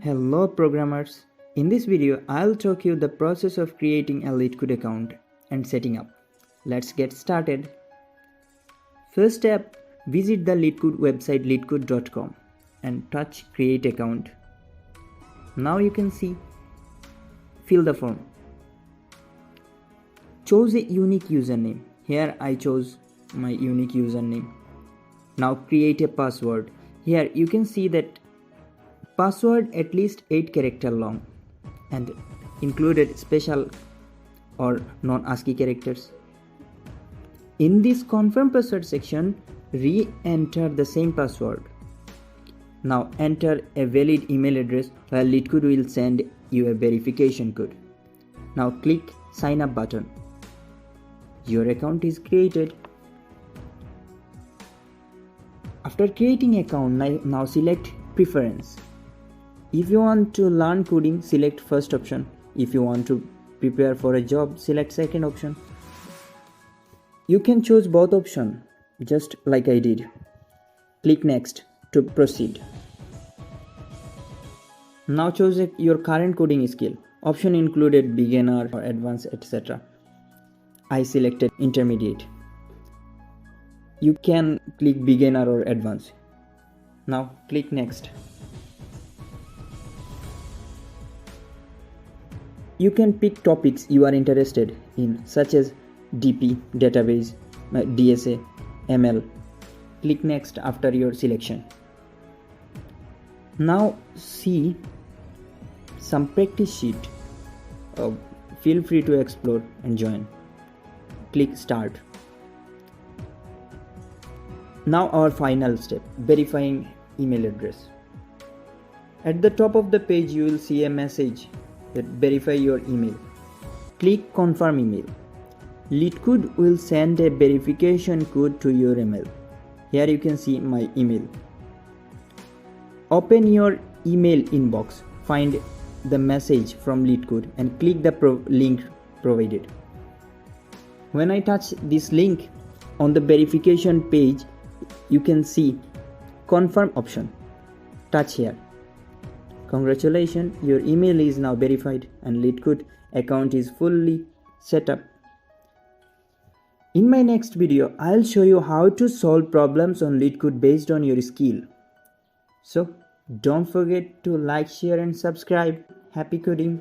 Hello programmers. In this video, I'll talk you the process of creating a LeetCode account and setting up. Let's get started. First step, visit the LeetCode website leetcode.com and touch create account. Now you can see, fill the form. Choose a unique username. Here I chose my unique username. Now create a password. Here you can see that password at least 8 character long and included special or non-ASCII characters. In this confirm password section, re-enter the same password. Now enter a valid email address while LeetCode will send you a verification code. Now click sign up button. Your account is created. After creating account, now select preference. If you want to learn coding, select first option. If you want to prepare for a job, select second option. You can choose both options, just like I did. Click next to proceed. Now choose your current coding skill. Option included beginner or advanced, etc. I selected intermediate. You can click beginner or advanced. Now click next. You can pick topics you are interested in, such as DP, database, DSA, ML. Click next after your selection. Now see some practice sheet. Feel free to explore and join. Click start. Now our final step, verifying email address. At the top of the page you will see a message that verify your email. Click confirm email. LeetCode will send a verification code to your email. Here you can see my email. Open your email inbox, find the message from LeetCode and click the link provided. When I touch this link on the verification page, you can see confirm option. Touch here. Congratulations, your email is now verified and LeetCode account is fully set up. In my next video, I'll show you how to solve problems on LeetCode based on your skill. So, don't forget to like, share and subscribe. Happy coding!